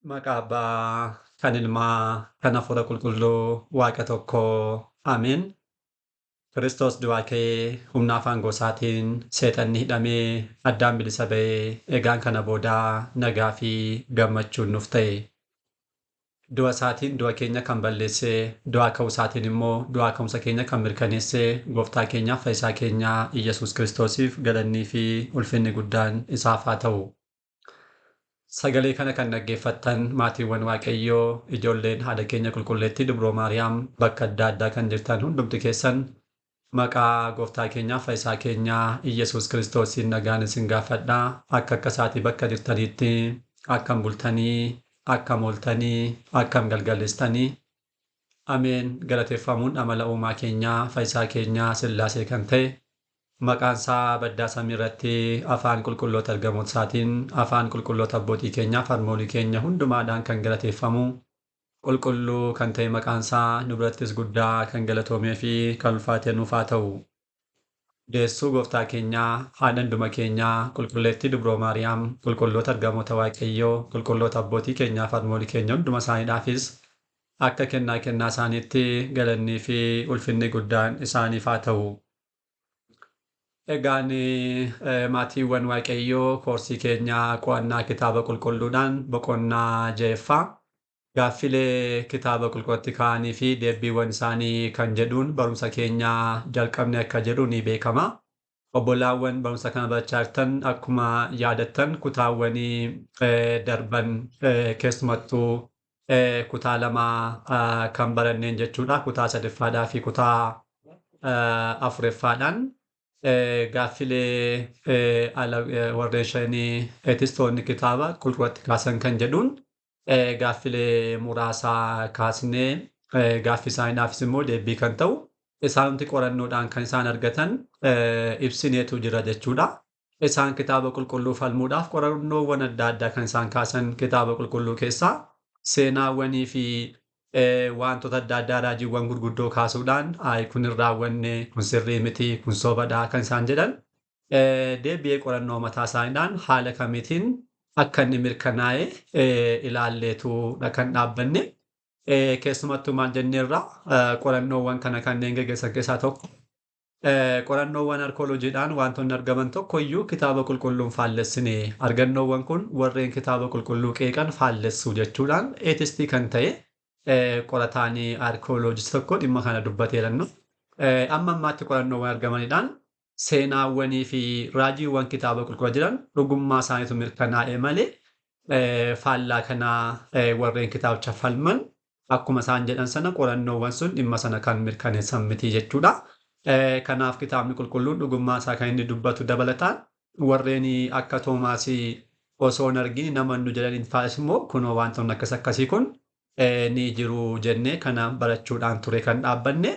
Maqaa Abbaa, kan Ilmaa, kan Hafuura Qulqulluu, Waaqa tokkoo. Ameen. Kiristoos du'aa ka'ee humna afaan goosaatiin seexanni hidhamee addaan bilisa ba'ee egaan kana boodaa nagaa fi gammachuun nuuf ta'e. Du'a isaatiin du'a keenya kan balleessee, du'aa ka'uu isaatiin immoo du'aa ka'umsa keenya kan mirkaneessee gooftaa keenyaaf fayyisaa keenyaa Iyyasuus Kiristoosiif galannii fi ulfinni guddaan isaaf haa ta'u. Sagalee kana kan dhaggeeffattan maatiiwwan Waaqayyoo, ijoolleen haadha keenya qulqulleettii Dubroo Maariyaam bakka adda addaa kan jirtan hundumti keessan maqaa gooftaa keenyaa fayyisaa keenyaa Iyyasuus Kiristoosiin nagaan isin gaafadhaa. Akka isaatii bakka jirtaniitti akkam bultanii, akkam ooltanii, akkam galgaleessitanii. Ameen. Galateeffamuun amala uumaa keenyaa fayyisaa keenyaa Sillaasee kan ta'e maqaan isaa baddaa samii irratti afaan qulqulloota ergamoota isaatiin afaan qulqulloota abbootii keenyaa harmoolii keenya hundumaadhaan kan galateeffamu qulqulluu kan ta'e maqaan isaa nu birattis guddaa kan galatoomee fi kan ulfaate nuuf haa ta'u. Deessuu gooftaa keenyaa haadha hunduma keenyaa qulqulleettii Dubroo Maariyaam qulqulloota ergamoota Waaqayyoo qulqulloota abbootii keenyaa harmoolii keenya hunduma isaaniidhaafis akka kennaa isaaniitti galannii fi ulfinni guddaan isaaniif haa ta'u. Egaan maatiiwwan Waaqayyoo koorsii keenyaa qo'annaa kitaaba qulqulluudhaan boqonnaa 6ffaa gaaffilee kitaaba qulqulluutti ka'anii fi deebiiwwan isaanii kan jedhuun barumsa keenyaa jalqabne akka jedhu ni beekama. Obbolaawwan barumsa kana barachaa jirtan akkuma yaadattan kutaawwanii darban keessumattuu kutaa lama kan baranneen jechuudha. Kutaa sadaffaadhaa fi kutaa afuraffaadhaan. Gaaffilee warreen shanii eetistoonni kitaaba qulqulluutti kaasan kan jedhuun gaaffilee muraasaa kaasnee gaaffii isaaniidhaafis immoo deebii kan ta'u isaanumti qorannoodhaan kan isaan argatan ibsineetu jira jechuudha. Isaan kitaaba qulqulluu falmuudhaaf qorannoowwan adda addaa kan isaan kaasan kitaaba qulqulluu keessaa seenaawwanii fi wantoota adda addaa raajiiwwan gurguddoo kaasuudhaan kun hin raawwanne, kun sirrii miti, kun sobadhaa kan isaan jedhan deebi'ee qorannoo mataa isaaniidhaan haala kamiitiin akka inni mirkanaa'e ilaalleetudha kan dhaabbanne. Keessumattuu maal jenneerra qorannoowwan kana kanneen gaggeessan keessaa tokko qorannoowwan arkooloojiidhaan wantoonni argaman tokko iyyuu kitaaba qulqulluun faallessine argannoowwan kun warreen kitaaba qulqulluu qeeqan faallessu jechuudhaan eetistii kan ta'e. Qorataanii arkooloojii tokko dhimma kana dubbateerannu. Amma ammaatti qorannoowwan argamaniidhaan seenaawwanii fi raajiiwwan kitaaba qulqulluu jiran dhugummaa isaaniitu mirkanaa'e malee faallaa kanaa warreen kitaabicha falman akkuma isaan jedhan sana qorannoowwan sun dhimma sana kan mirkaneessan miti jechuudha. Kanaaf kitaabni qulqulluun dhugummaa isaa kan inni dubbatu dabalataan warreen akka Toomaasii osoo hin argin namannu jedhaniin fa'is immoo kunoo wantoonni akkas akkasii kun ni jiru jennee kana barachuudhaan ture kan dhaabbanne.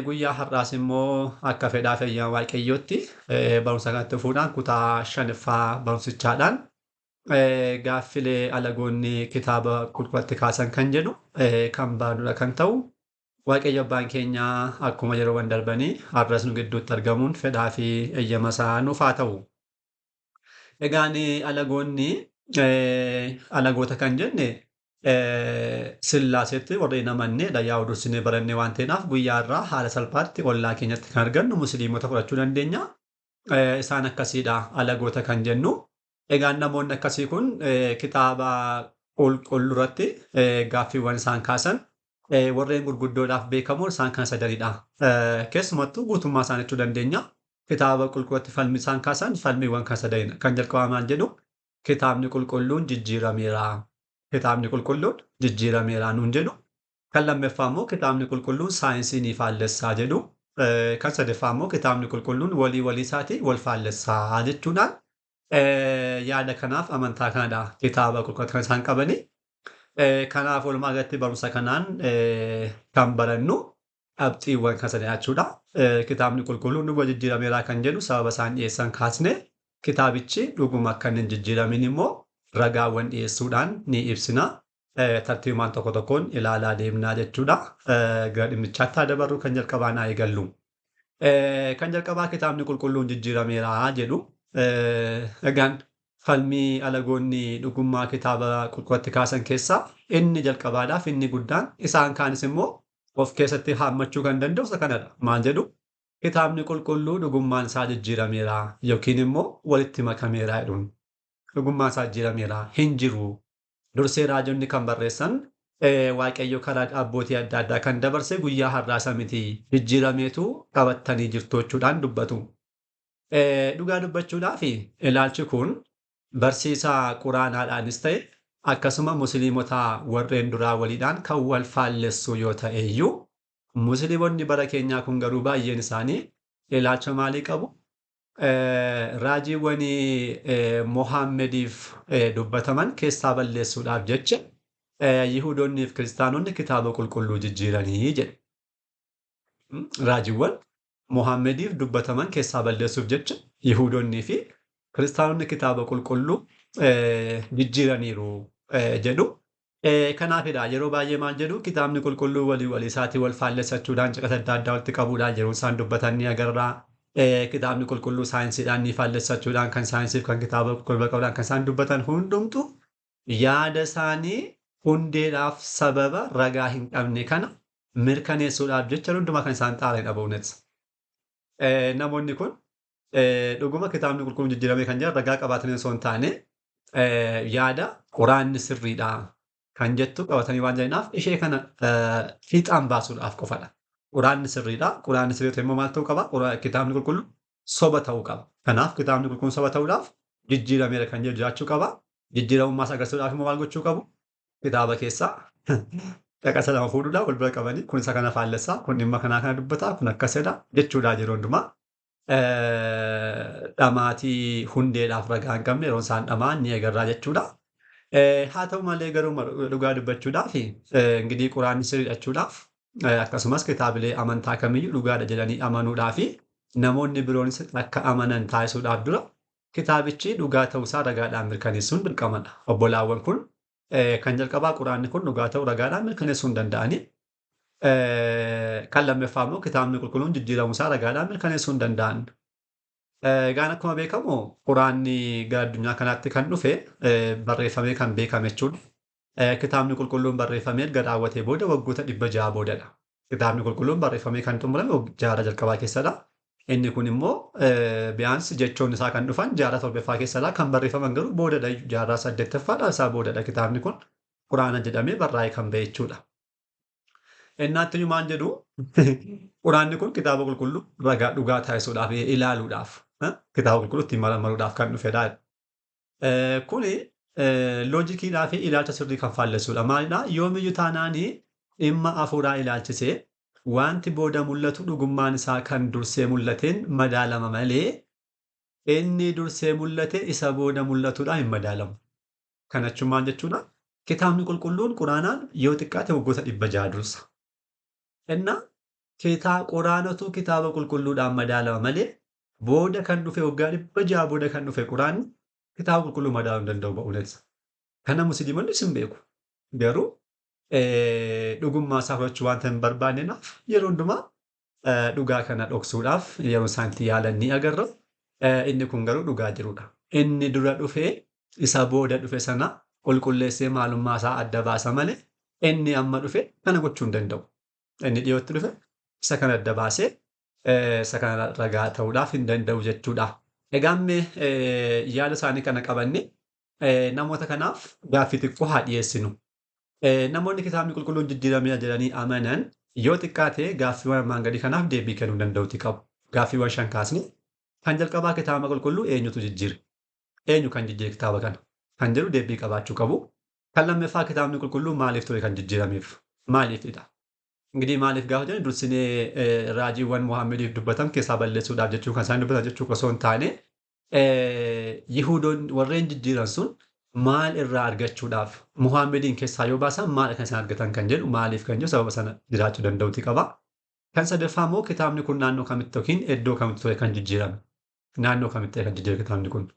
Guyyaa har'aas immoo akka fedhaa fayyaa Waaqayyootti barumsa kanatti fuudhaan kutaa 5ffaa barumsichaadhaan gaaffilee alagoonni kitaaba qulqulluutti kaasan kan jedhu kan baanudha kan ta'u. Waaqayyo abbaan keenyaa akkuma yeroowwan darbanii har'as nu gidduutti argamuun fedhaa fi eeyyama isaa nuuf haa ta'u. Egaan alagoota kan jenne Sillaaseetti warreen amanneedha. Yaa dursinee barannee waan ta'eef guyyaa irraa haala salphaatti ollaa keenyatti kan argannu musliimota fudhachuu dandeenya. Isaan akkasiidha alagoota kan jennu. Egaan namoonni akkasii kun kitaaba qulqulluurratti gaaffiiwwan isaan kaasan warreen gurguddoodhaaf beekamoon isaan kana sadanidha. Keessumattuu guutummaa isaan jechuu dandeenya. Kitaaba qulqulluutti falmi isaan kaasan falmiiwwan kana sadanidha. Kan jalqabaa maal jedhu kitaabni qulqulluun jijjiirameera. Kitaabni qulqulluun jijjiirameera nuun jedhu. Kan lammaffaa immoo kitaabni qulqulluun saayinsii ni faallessaa jedhu. Kan sadaffaa immoo kitaabni qulqulluun walii isaatii wal faallessaa jechuudhaan yaada kanaaf amantaa kanadha kitaaba qulqulluu kan isaan qabani. Kanaaf walumaa galatti barumsa kanaan kan barannu qabxiiwwan kan sadan jechuudha. Kitaabni qulqulluun dhuguma jijjiirameera kan jedhu sababa isaan dhiyeessan kaasne kitaabichi dhuguma akka hin jijjiiramin immoo ragaawwan dhiyeessuudhaan ni ibsina. Tartiibaan tokko tokkoon ilaalaa deemnaa jechuudha. Gara dhimmichaatti haa dabarru kan jalqabaa naa eegallu. Kan jalqabaa kitaabni qulqulluun jijjiirameera jedhu. Egaan falmii alagoonni dhugummaa kitaaba qulqulluutti kaasan keessaa inni jalqabaadhaaf inni guddaan isaan kaanis immoo of keessatti haammachuu kan danda'u isa kanadha. Maal jedhu kitaabni qulqulluu dhugummaan isaa jijjiirameera yookiin immoo walitti makameera jedhuun. Dhugummaan isaa jijjiirameera hin jiru. Dursee raajonni kan barreessan waaqayyo karaa abbootii adda addaa kan dabarse guyyaa har'aasa miti jijjiirameetu qabattanii jirtu jechuudhaan dubbatu. Dhugaa dubbachuudhaaf ilaalchi kun barsiisaa quraanaadhaanis ta'e akkasuma musliimota warreen duraa waliidhaan kan wal faallessu yoo ta'e iyyuu musliimonni bara keenyaa kun garuu baay'een isaanii ilaalcha maalii qabu? Raajiiwwan Mohaammeediif dubbataman keessaa balleessuudhaaf jecha Yihuudoonnii fi Kiristaanonni kitaaba qulqulluu jijjiiranii jedhe. Raajiiwwan Mohaammeediif dubbataman keessaa balleessuuf jecha Yihuudoonnii fi Kiristaanonni kitaaba qulqulluu jijjiiraniiru jedhu. Kanaafidha yeroo baay'ee maal jedhu kitaabni qulqulluu walii isaatii wal faallessachuudhaan caqasa adda addaa walitti qabuudhaan yeroo isaan dubbatan ni agarra. Kitaabni qulqulluu saayinsiidhaan ni faallessachuudhaan kan saayinsiif kan kitaaba qulqulluu qabuudhaan kan isaan dubbatan hundumtu yaada isaanii hundeedhaaf sababa ragaa hin qabne kana mirkaneessuudhaaf jecha hundumaa kan isaan xaaranii dhabuunis. Namoonni kun dhuguma kitaabni qulqulluun jijjiiramee kan jiran ragaa qabaatanii osoo hin taane yaada quraanni sirriidha kan jettu qabatanii waan jiraniif ishee kana fiixaan baasuudhaaf qofadha. Quraanni sirriidha. Quraanni sirrii ta'e immoo maal ta'uu qaba? Kitaabni qulqulluun soba ta'uu qaba. Kanaaf kitaabni qulqulluun soba ta'uudhaaf jijjiirameera kan jedhu jiraachuu qaba. Jijjiiramummaas agarsiisuudhaaf immoo maal gochuu qabu? Kitaaba keessaa caqasa lama fuudhuudhaan wal bira qabanii kun isa kana faallessaa, kun dhimma kanaa kana dubbataa, kun akkasidha jechuudha yeroo hundumaa. Dhamaatii hundeedhaaf ragaa hin qabne yeroo isaan dhamaan ni agarraa jechuudha. Haa ta'u malee garuu dhugaa dubbachuudhaaf ingirii quraanni sirriidha jechuudhaaf akkasumas kitaabilee amantaa kamiyyuu dhugaadha jedhanii amanuudhaa fi namoonni biroonis akka amanan taasisuudhaaf dura kitaabichi dhugaa ta'uusaa ragaadhaan mirkaneessuun dirqamadha. Obbolaawwan kun kan jalqabaa quraanni kun dhugaa ta'uu ragaadhaan mirkaneessuu hin danda'ani. Kan lammaffaa immoo kitaabni qulqulluun jijjiiramuusaa ragaadhaan mirkaneessuu hin danda'an. Egaan akkuma beekamu quraanni gara addunyaa kanaatti kan dhufe barreeffamee kan beekame jechuudha. Kitaabni qulqulluun barreeffamee erga raawwatee booda waggoota 600 boodadha. Kitaabni qulqulluun barreeffamee kan xumurame jaarraa jalqabaa keessadha. Inni kun immoo biyyaansi jechoonni isaa kan dhufan jaarraa 7ffaa keessadha. Kan barreeffaman garuu boodadha jaarraa 8ffaadha isaa boodadha kitaabni kun quraana jedhamee barraa'ee kan ba'e jechuudha. Innaatti maal jedhu quraanni kun kitaaba qulqulluu ragaa dhugaa taasisuudhaaf ilaaluudhaaf kitaaba qulqulluu ittiin marmaruudhaaf kan dhufedha. Kuni loojikiidhaa fi ilaalcha sirrii kan faallessuudha. Maalidhaa? Yoomiyyuu taanaanii dhimma afuuraa ilaalchisee wanti booda mul'atu dhugummaan isaa kan dursee mul'ateen madaalama malee inni dursee mul'ate isa booda mul'atuudhaan hin madaalamu. Kana jechuun maal jechuudha? Kitaabni qulqulluun quraanaan yoo xiqqaate waggoota 600 dursa. Innaa quraanatu kitaaba qulqulluudhaan madaalama malee booda kan dhufe waggaa 600 booda kan dhufe quraanni kitaaba qulqulluu madaaluu hin danda'u ba'uunis. Kana musliimonni hin beeku. Garuu dhugummaa isaa fudhachuu waanta hin barbaanneef yeroo hundumaa dhugaa kana dhoksuudhaaf yeroo isaan itti yaalan ni agarra. Inni kun garuu dhugaa jirudha. Inni dura dhufee isa booda dhufe sana qulqulleessee maalummaa isaa adda baasa malee inni amma dhufe kana gochuu hin danda'u. Inni dhiyootti dhufe isa kana adda baasee isa kana ragaa ta'uudhaaf hin danda'u jechuudha. Egaan yaada isaanii kana qabanne namoota kanaaf gaaffii xiqqoo haa dhiyeessinu. Namoonni kitaabni qulqulluun jijjiirameera jedhanii amanan yoo xiqqaate gaaffiiwwan armaan gadii kanaaf deebii kennuu danda'uuti qabu. Gaaffiiwwan 5 kaasni. Kan jalqabaa kitaaba qulqulluu eenyutu jijjiire? Eenyu kan jijjiire kitaaba kana? Kan jedhu deebii qabaachuu qabu. Kan lammaffaa kitaabni qulqulluu maaliif ture kan jijjiirameef? Maaliifidha? Ingirii maaliif gaafa jennu dursinee raajiiwwan Mohaammeediif dubbatan keessaa balleessuudhaaf jechuu kan isaan dubbatan jechuu osoo hin taane Yihuudoonni warreen jijjiiran sun maal irraa argachuudhaaf Mohaammeediin keessaa yoo baasan maal kan isaan argatan kan jedhu maaliif kan jedhu sababa sana jiraachuu danda'uuti qaba. Kan sadaffaa immoo kitaabni kun naannoo kamitti yookiin iddoo kamitti ture kan jijjiirame? Naannoo kamitti kan jijjiirame kitaabni kun?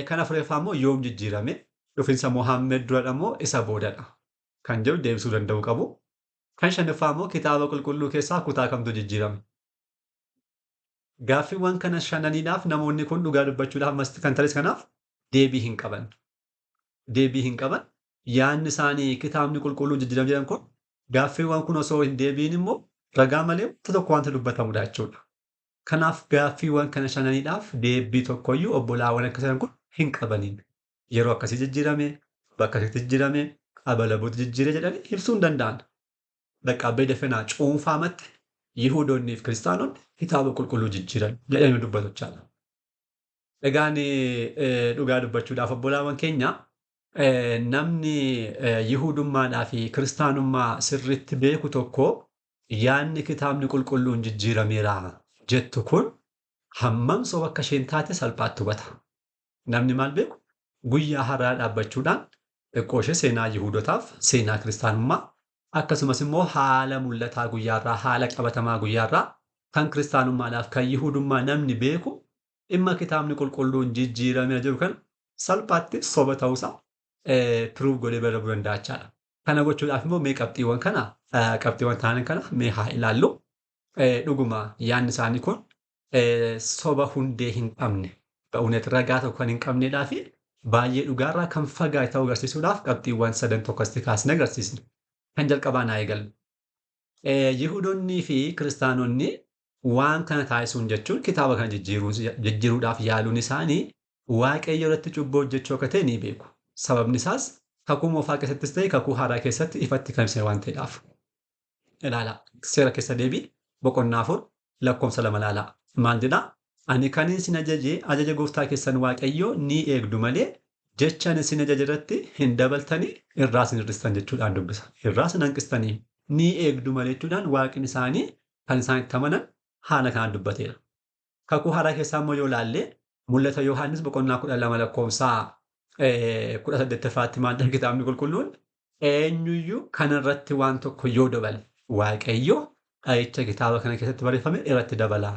Kan afuraffaa immoo yoom jijjiirame? Dhufiinsa Mohaammed duradha moo isa boodadha? Kan jedhu deebisuu danda'uu qabu. Kan shanaffaa immoo kitaaba qulqulluu keessaa kutaa kamtu jijjiirame? Gaaffiiwwan kana shananiidhaaf namoonni kun dhugaa dubbachuudhaaf masti kan taris kanaaf deebii hin qaban. Deebii hin qaban. Yaadni isaanii kitaabni qulqulluun jijjiirama jedhan kun gaaffiiwwan kun osoo hin deebiin immoo ragaa malee wanta tokko wanta dubbatamudha jechuudha. Kanaaf gaaffiiwwan kana shananiidhaaf deebii tokkoyyuu obbolaawwan akkasiin kun hin qabaniin. Yeroo akkasii jijjiirame, bakka akkasitti jijjiirame, abalaboota jijjiire jedhanii ibsuu hin danda'an. Dhaqqabbee dafenaa cuunfaamatti Yihuudoonnii fi Kiristaanonni kitaaba qulqulluu jijjiiran jedhanii dubbatachaadha. Egaan dhugaa dubbachuudhaaf obbolaawwan keenya namni Yihuudummaadhaa fi Kiristaanummaa sirriitti beeku tokko yaadni kitaabni qulqulluun jijjiirameera jettu kun hammam soba akka isheen taate salphaatti hubata. Namni maal beeku guyyaa har'aa dhaabbachuudhaan xiqqoo ishee seenaa Yihuudotaaf seenaa Kiristaanummaa akkasumas immoo haala mul'ataa guyyaarraa haala qabatamaa guyyaarraa kan Kiristaanummaadhaaf kan Yihuudummaa namni beeku dhimma kitaabni qulqulluun jijjiiramee jiru kan salphaatti soba ta'uusaa piruuf godhee bira bu'uu danda'achaadha. Kana gochuudhaaf immoo mee qabxiiwwan ta'an kana mee haa ilaallu. Dhuguma yaadni isaanii kun soba hundee hin qabne ba'uunet ragaa tokko kan hin qabneedhaa fi baay'ee dhugaarraa kan fagaate ta'uu agarsiisuudhaaf qabxiiwwan 3 tokkotti kaasnee agarsiisne. Kan jalqabaa naa eegallu. Yihuudoonnii fi Kiristaanonni waan kana taasisuun jechuun kitaaba kana jijjiiruudhaaf yaaluun isaanii Waaqayyo irratti cubbuu hojjechuu akka ta'e ni beeku. Sababni isaas kakuu moofaa keessattis ta'e kakuu haaraa keessatti ifatti kan ibsame waan ta'eedhaaf. Ilaalaa seera keessa deebii boqonnaa 4 lakkoofsa 2 ilaalaa. Maal jedhaa? Ani kan isin ajajee ajaja gooftaa keessan Waaqayyoo ni eegdu malee jecha isin ajaje irratti hin dabaltanii irraas hin hir'istan jechuudhaan dubbisa. Irraas hin hanqistanii ni eegdu malee jechuudhaan Waaqni isaanii kan isaan itti amanan haala kanaan dubbateera. Kakuu haaraa keessaa immoo yoo ilaalle mul'ata Yohaannis boqonnaa 12 lakkoofsaa 18ffaatti maal jedha kitaabni qulqulluun eenyuyyuu kanarratti waan tokko yoo dabale Waaqayyo dha'icha kitaaba kana keessatti barreeffame irratti dabala.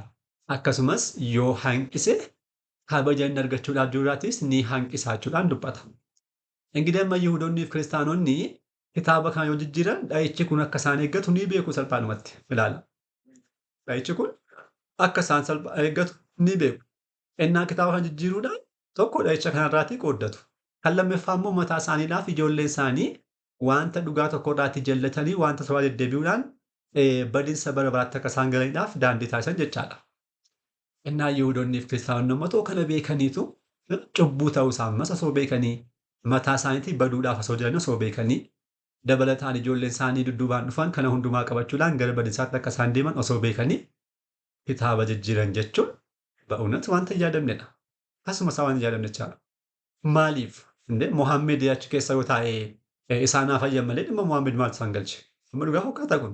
Akkasumas yoo hanqise kabaja inni argachuudhaaf jiruraatis ni hanqisa jechuudhaan dubbata. Engidaa amma Yihuudoonnii fi Kiristaanonni kitaaba kana yoo jijjiiran dha'ichi kun akka isaan eeggatu ni beeku salphaadhumatti. Ilaala. Dha'ichi kun akka isaan eeggatu ni beeku. Innaa kitaaba kana jijjiiruudhaan tokko dha'icha kanarraatii qooddatu. Kan lammaffaa immoo mataa isaaniidhaaf ijoolleen isaanii wanta dhugaa tokko irraatii jallatanii wanta sobaa deddeebi'uudhaan badiinsa bara baraatti akka isaan galaniidhaaf daandii taasisan jechaadha. Innaa Yihuudoonnii fi Kiristaanonni immoo kana beekaniitu cubbuu ta'uu isaa ammas osoo beekanii mataa isaaniitii baduudhaaf osoo jiran osoo beekanii dabalataan ijoolleen isaanii dudduubaan dhufan kana hundumaa qabachuudhaan gara badiinsaatti akka isaan deeman osoo beekanii kitaaba jijjiiran jechuun ba'uunatti wanta hin yaadamnedha. Akkasumas waan hin yaadamne jechaadha. Maaliif? Mohaammed achi keessa yoo taa'ee isaanaa fayyan malee dhimma Mohaammed maaltu isaan galche? Amma dhugaa fakkaata kun.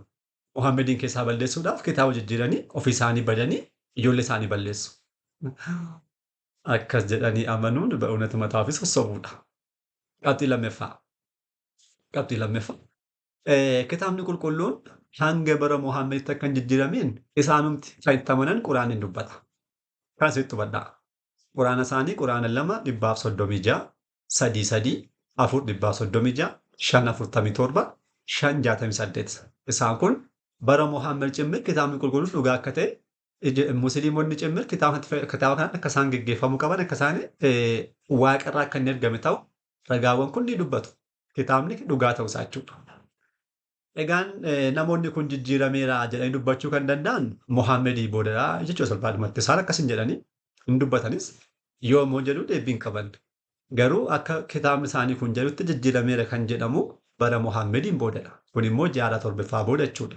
Mohaammeediin keessaa balleessuudhaaf kitaaba jijjiiranii ofii isaanii badanii ijoollee isaanii balleessu. Akkas jedhanii amanuun ba'uunatti mataa ofii sossobuudha. Qabxii lammaffaa. Kitaabni qulqulluun hanga bara Mohaammeeditti akka hin jijjiirameen isaanumti kan itti amanan quraaniin dubbata. Kan asitti hubadhaa. Quraana isaanii quraana 236, 33, 436, 547, 568. Isaan kun bara Mohaammed cimmir kitaabni qulqulluun dhugaa akka ta'e musliimonni cimmir kitaaba kanatti akka isaan geggeeffamuu qaban akka isaan waaqarraa akka inni ergame ta'u ragaawwan kun ni dubbatu. Kitaabni dhugaa ta'uu isaa jechuudha. Egaan namoonni kun jijjiirameera jedhanii dubbachuu kan danda'an Mohaammeedii boodadha jechuudha salphaadhumatti. Isaan akkas hin jedhanii hin dubbatanis yoo immoo jedhu deebii hin qaban. Garuu akka kitaabni isaanii kun jedhutti jijjiirameera kan jedhamu bara Mohaammeediin boodadha. Kun immoo jaarraa torbaffaa booda jechuudha.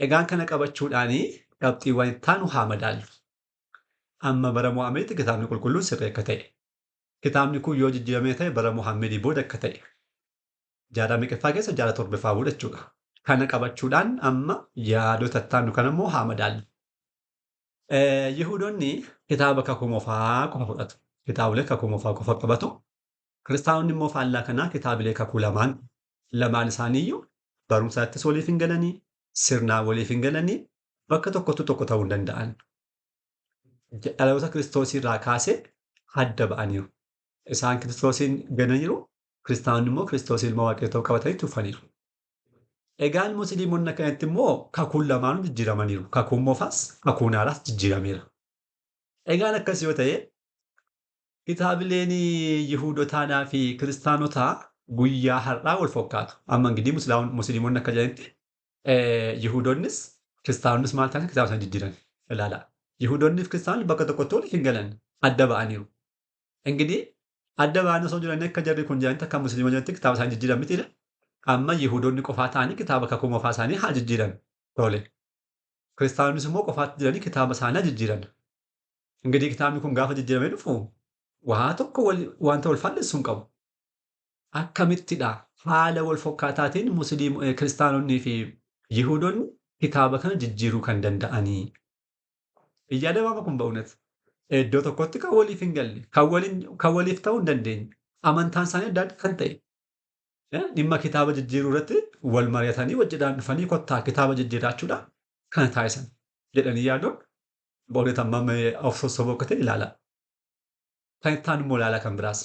Egaan kana qabachuudhaanii qabxiiwwan itti aanu haa madaallu. Amma bara Mohaammeeditti kitaabni qulqulluun sirrii akka ta'e. Kitaabni kun yoo jijjiiramee ta'e bara Mohaammeedii booda akka ta'e. Jaarraa meeqaffaa keessa jaarraa torbaffaa booda jechuudha. Kana qabachuudhaan amma yaadota itti aanu kana immoo haa madaallu. Yihuudoonni kitaaba kakuu moofaa qofa fudhatu. Kitaabilee kakuu moofaa qofa qabatu. Kiristaanonni immoo faallaa kanaa kitaabilee kakuu lamaan isaaniiyyuu barumsaattis waliif hin galanii, sirnaan waliif hin galanii, bakka tokkottu tokko ta'uu hin danda'an. Dhaloota Kiristoosii irraa kaasee adda ba'aniiru. Isaan Kiristoosiin gananiiru, Kiristaanonni immoo Kiristoosii ilma Waaqayyoo ta'uu qabatanii tuffaniiru. Egaan musliimonni akkanatti immoo kakuun lamaanuu jijjiiramaniiru. Kakuun moofaas kakuun haaraas jijjiirameera. Egaan akkas yoo ta'e Kitaabileen Yihuudootaadhaa fi Kiristaanotaa guyyaa har'aa wal fakkaatu. Amma ingidihi Musliimonni akka jedhanitti Yihuudoonnis Kiristaanonnis maal ta'an kitaaba sana jijjiiran. Ilaalaa. Yihuudoonnii fi Kiristaanonni bakka tokkotti waliif hin galan. Adda ba'aniiru. Ingidihi adda ba'anii osoo jiranii akka jarri kun jedhanitti akka Musliimonni jedhanitti kitaaba isaanii jijjiiran mitiidha. Amma Yihuudoonni qofaa ta'anii kitaaba kakuu moofaa isaanii haa jijjiiran. Tole. Kiristaanonnis immoo qofaatti jiranii kitaaba isaanii haa jijjiiran. Ingidihi kitaabni kun gaafa jijjiiramee dhufu waa tokko wanta wal faallessu hin qabu. Akkamittidha haala wal fakkaataatiin Kiristaanonnii fi Yihuudoonni kitaaba kana jijjiiruu kan danda'anii. Iyyaada baama kun ba'uunet. Iddoo tokkotti kan waliif hin galle, kan waliif ta'uu hin dandeenye, amantaan isaanii adda adda kan ta'e. Dhimma kitaaba jijjiiruu irratti wal mari'atanii wajjidhaan dhufanii kottaa kitaaba jijjiiraachuudhaan kana taasisan jedhanii yaaduun ba'uunet amma of sossoboo akka ta'e ilaala. Kan itti aanu immoo ilaala kan biraas.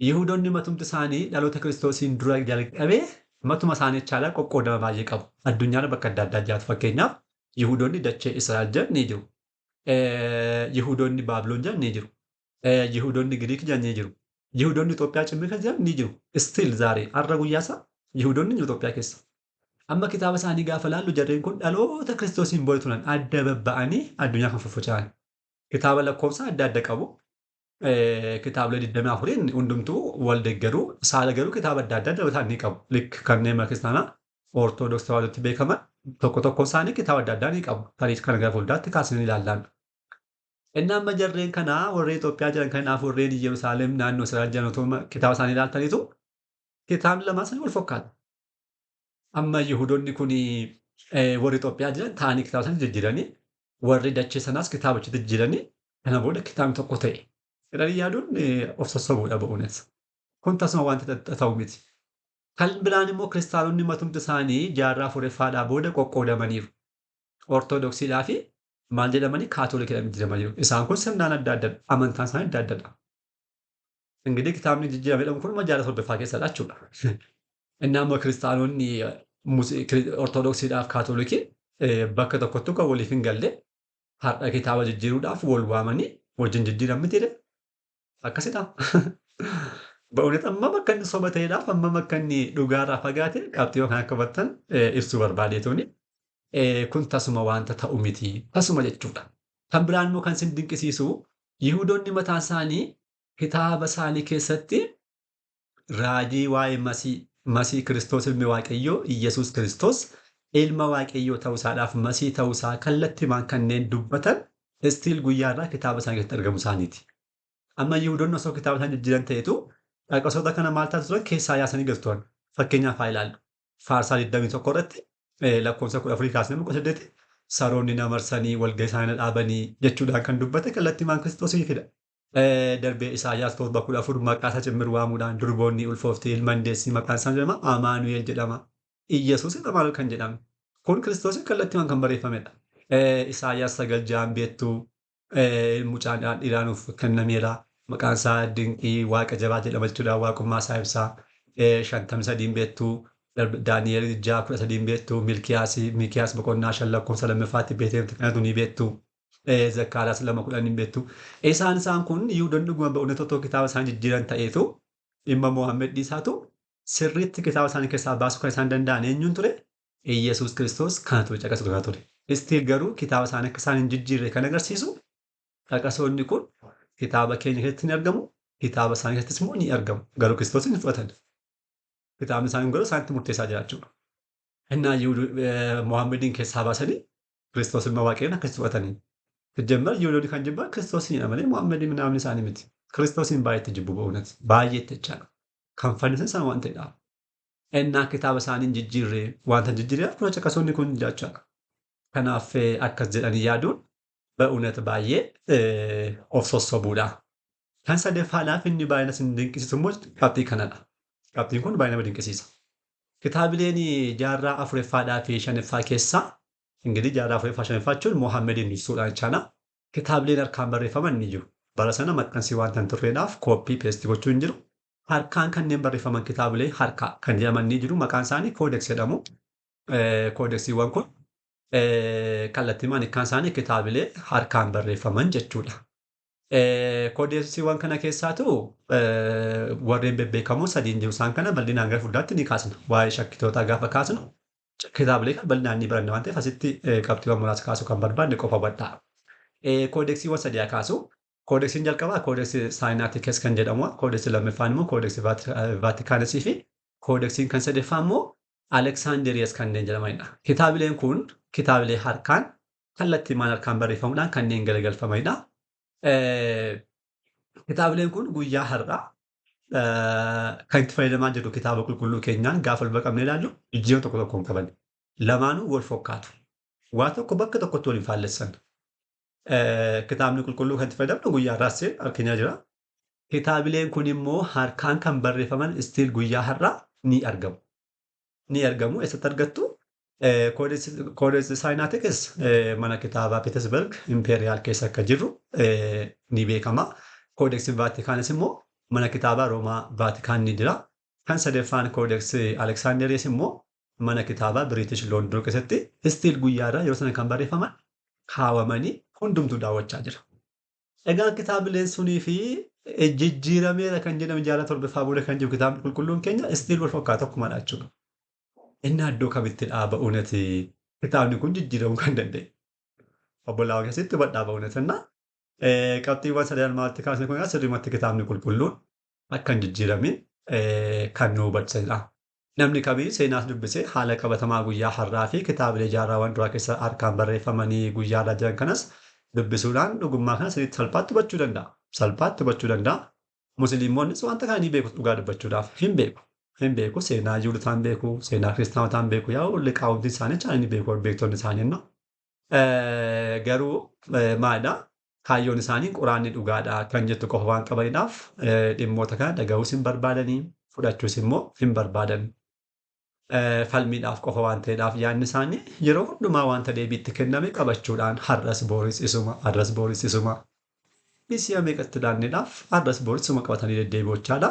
Yihuudoonni matumti isaanii dhaloota Kiristoosiin dura jalqabee matuma isaanii caalaa qoqqoodama baay'ee qabu. Addunyaan bakka adda addaa jiraatu fakkeenyaaf Yihuudoonni dachee Israa'el jedhan ni jiru. Yihuudoonni Baabiloon jedhan ni jiru. Yihuudoonni Giriik jedhan ni jiru. Yihuudoonni Itoophiyaa cimmiika jedhan ni jiru. Stiil zaaree har'a guyyaasaa Yihuudoonni jiru Itoophiyaa keessa. Amma kitaaba isaanii gaafa laallu jarreen kun dhaloota Kiristoosiin booda turan adda babba'anii addunyaa kan foffoca'an. Kitaaba lakkoofsa adda adda qabu. Kitaabilee 24 hundumtuu wal deeggaruu saala garuu kitaaba adda addaa dabalataan ni qabu. Kanneen kiristaanaa Ortoodooksii Tewaahidooti beekaman tokko tokko isaanii kitaaba adda addaa ni qabu. Tarii kana gara fuulduraatti kaasanii ilaallaan. Inni amma jarreen kanaa warreen Itoophiyaa jiran kanaaf warreen Yerusaalem naannoo Israa'el jiran otoo kitaaba isaanii ilaaltaniitu kitaabni lamaan isaanii wal fakkaata. Amma Yihuudoonni kun warri Itoophiyaa jiran taa'anii kitaaba isaanii jijjiiranii warri dachee sanaas kitaabicha jijjiiranii kana booda kitaabni tokko ta'e. Jedhanii yaaduun of sossobuudha ba'uunes. Kun tasuma wanti ta'u miti. Kan biraan immoo kiristaanonni matumti isaanii jaarraa afuraffaadhaa booda qoqqoodamaniiru. Ortoodooksiidhaa fi maal jedhamanii kaatoolikidhaan jijjiiramaniiru. Isaan kun sirnaan adda adda amantaan isaanii adda addadha. Ingidihi kitaabni jijjiirame jedhamu kun jaarraa torbaffaa keessadha jechuudha. Inni amma kiristaanonni Ortoodooksiidhaaf kaatoolikii bakka tokkotti kan waliif hin galle har'a kitaaba jijjiiruudhaaf wal waamanii wajjin jijjiiran mitiidha. Akkasidha. Ba'uunet amma bakka inni soba ta'eedhaaf amma bakka inni dhugaarraa fagaate qabxii kan akka hubattan ibsuu barbaadeetuni. Kun tasuma wanta ta'u miti. Tasuma jechuudha. Kan biraan immoo kan isin dinqisiisu Yihuudoonni mataan isaanii kitaaba isaanii keessatti raajii waa'ee Masii Kiristoos ilmi Waaqayyoo Iyyasuus Kiristoos ilma Waaqayyoo ta'uusaadhaaf Masii ta'uusaa kallattimaan kanneen dubbatan istiil guyyaarraa kitaaba isaanii keessatti argamu isaaniiti. Amma Yihuudoonni osoo kitaaba isaanii jijjiiran ta'etu dhaqasoota kana maal taasisu turan keessaa yaasanii galtu turan. Fakkeenyaaf haa ilaallu. Faarsaa 21 irratti lakkoofsa 14 kaasnee 18 saroonni na marsanii walga'ii isaanii dhaabanii jechuudhaan kan dubbate kallattimaan Kiristoosiifidha. Darbee Isaayyaas 7:14 maqaa isaa cimmir waamuudhaan durboonni ulfooftee ilman deessii maqaan isaa jedhama Amaanu'eel jedhama. Iyyesuus jedhama kan jedhamu. Kun Kiristoosiin kallattimaan kan barreeffamedha. Isaayyaas 9:6 beektuu mucaan dhiiraanuuf kennameera. Maqaan isaa dinqii waaqa jabaa jedhama jechuudha. Waaqummaa isaa ibsaa. 53 beektuu. Daani'eel 6:13 beektuu. Mikiyaas boqonnaa 5 lakkoofsa lammaffaatti beekamti kanatu ni beektuu. Zakkaaraas 2:10 beektuu. Isaan kun Yihuudoonni dhuguma ba'uunet otoo kitaaba isaanii jijjiiran ta'eetu dhimma Mohaammed dhiisaatu sirriitti kitaaba isaanii keessaa baasuu kan isaan danda'an eenyuun ture? Iyyasuus Kiristoos kana ture caqasaa ture. Istiil garuu kitaaba isaanii akka isaan hin jijjiirre kan agarsiisu dhaqasoonni kun kitaaba keenya keessatti ni argamu. Kitaaba isaanii keessattis immoo ni argamu. Garuu Kiristoos hin fudhatan. Kitaabni isaanii garuu isaanitti murteessaa jira jechuudha. Innaa Mohaammeediin keessaa baasanii Kiristoos ilma Waaqayyoon akkasitti fudhatanii. Jalqaba Yihuudoonni kan jibban Kiristoosiinidha malee Mohaammeediin namni isaanii miti. Kiristoosiin baay'eetti jibbu ba'uunet. Baay'eetti jechaadha. Kan fannisan sana waan ta'eedhaaf. Innaa kitaaba isaanii hin jijjiirree wanta jijjiireef kun caqasoonni kun jechaadha. Kanaaf akkas jedhanii yaaduun ba'uunet baay'ee of sossobuudha. Kan sadaffaadhaaf inni baay'ina isin dinqisiisu immoo qabxii kanadha. Qabxiin kun baay'ee nama dinqisiisa. Kitaabileen jaarraa afuraffaadhaa fi shanaffaa keessaa Ingidihi jaarraa afuraffaa shanaffaa jechuun Mohaammeediin ibsuudhaan jechaadha. Kitaabileen harkaan barreeffaman ni jiru. Bara sana maxxansii waan hin turreedhaaf kooppii peestii gochuu hin jiru. Harkaan kanneen barreeffaman kitaabilee harkaa kan jedhaman ni jiru. Maqaan isaanii koodeksii jedhamu. Koodeksiiwwan kun kallattiimaan hiikkaan isaanii kitaabilee harkaan barreeffaman jechuudha. Koodeesiiwwan kana keessaatu warreen bebbeekamoo sadiin jiru. Isaan kana bal'inaan gara fuulduraatti ni kaasna. Waa'ee shakkitootaa gaafa kaasnu kitaabilee kan bal'inaan ni baranna waan ta'eef asitti qabxiiwwan muraasa kaasuu kan barbaanne qofa hubadhaa. Koodeksiiwwan sadii haa kaasu. Koodeksiin jalqabaa koodeksii saayinaatiikes kan jedhamu, koodeksii lammaffaan immoo koodeksii vaatikaanesii fi koodeksiin kan sadaffaa immoo Aleksaanderiyees kanneen jedhamanidha. Kitaabileen kun kitaabilee harkaan kallattiimaan harkaan barreeffamuudhaan kanneen galagalfamanidha. Kitaabileen kun guyyaa har'aa kan itti fayyadamaa jirru kitaaba qulqulluu keenyaan gaafa ol baqamnee ilaallu jijjiirama tokko tokko hin qaban. Lamaanuu wal fakkaatu. Waa tokko bakka tokkotti waliin faallessan. Kitaabni qulqulluu kan itti fayyadamnu guyyaa har'aas harkeenyaa jira. Kitaabileen kun immoo harkaan kan barreeffaman istiil guyyaa har'aa ni argamu. Ni argamu. Eessatti argattu? Koodeksii saayinaatiikes mana kitaabaa Petersberg Imperiyaal keessa akka jirru ni beekama. Koodeksiin Vaatikaanis immoo mana kitaabaa Roomaa Vaatikaan ni jira. Kan sadaffaan koodeksii Aleksaanderiyees immoo mana kitaabaa Biriitish Loondon keessatti istiil guyyaarraa yeroo sana kan barreeffaman kaawwamanii hundumtuu daawwachaa jira. Egaa kitaabileen sunii fi jijjiirameera kan jedhamu jaala torbaffaa booda kan jiru kitaabni qulqulluun keenya istiil wal fakkaatu akkumadha jechuudha. Inni iddoo kamitti dhaaba uunati kitaabni kun jijjiiramuu kan danda'e. Obbolaa keessatti hubadhaa ba'uunatannaa. Qabxiiwwan sadeen maalti kaasne kun sirriimatti kitaabni qulqulluun akka hin jijjiiramin kan nu hubachiisanidha. Namni kamii seenaas dubbisee haala qabatamaa guyyaa har'aa fi kitaabilee jaarraawwan duraa keessa harkaan barreeffamanii guyyaa irra jiran kanas dubbisuudhaan dhugummaa kana sirriitti salphaatti hubachuu danda'a. Salphaatti hubachuu danda'a. Musliimoonnis wanta kana ni beeku dhugaa dubbachuudhaaf hin beeku. Hin beeku seenaa Yihuudootaa hin beeku seenaa Kiristaanotaa hin beeku yaa liqaawwanti isaanii caalaa ni beeku beektonni isaanii immoo. Garuu maalidhaa? Kaayyoon isaanii quraanni dhugaadha kan jettu qofa waan qabaniidhaaf dhimmoota kana dhaga'uus hin barbaadanii fudhachuus immoo hin barbaadan. Falmiidhaaf qofa waan ta'eedhaaf yaadni isaanii yeroo hundumaa wanta deebiitti kenname qabachuudhaan har'as booris isuma har'as booris isuma. Bisiya meeqatti ilaanneedhaaf har'as booris isuma qabatanii deddeebi'ochaadha.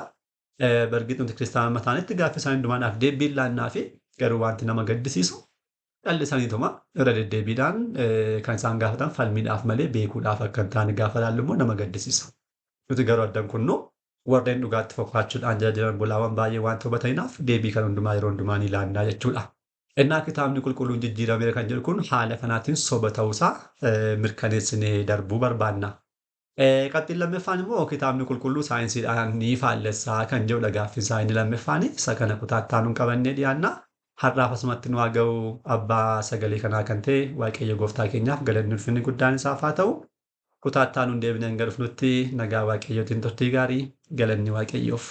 Bargi nuti kiristaana mataanitti gaaffii isaanii hundumaadhaaf deebiin laannaa fi garuu wanti nama gaddisiisu dhalli isaaniituma irra deddeebiidhaan kan isaan gaafatan falmiidhaaf malee beekuudhaaf akka hin taane gaafa ilaallu immoo nama gaddisiisa. Nuti garuu addan kunnu warreen dhugaatti fokkaachuudhaan jajjajiran bulaawwan baay'ee waan hubataniidhaaf deebii kan hundumaa yeroo hundumaa ni ilaannaa jechuudha. Innaa kitaabni qulqulluun jijjiirameera kan jedhu kun haala kanaatiin soba ta'uusaa mirkaneessinee darbuu barbaanna. Qabxiin lammaffaan immoo kitaabni qulqulluu saayinsiidhaan ni faallessaa kan jedhudha gaaffiin isaa inni lammaffaan isa kana kutaattaanuun qabannee dhiyaanna. Har'aaf asumatti nu haa ga'u abbaa sagalee kanaa kan ta'e waaqayyo gooftaa keenyaaf galanni ulfinni guddaan isaaf haa ta'u. Kutaattaanuun deebineen gara dhufnutti nagaa waaqayyootiin turtii gaarii galanni waaqayyoof.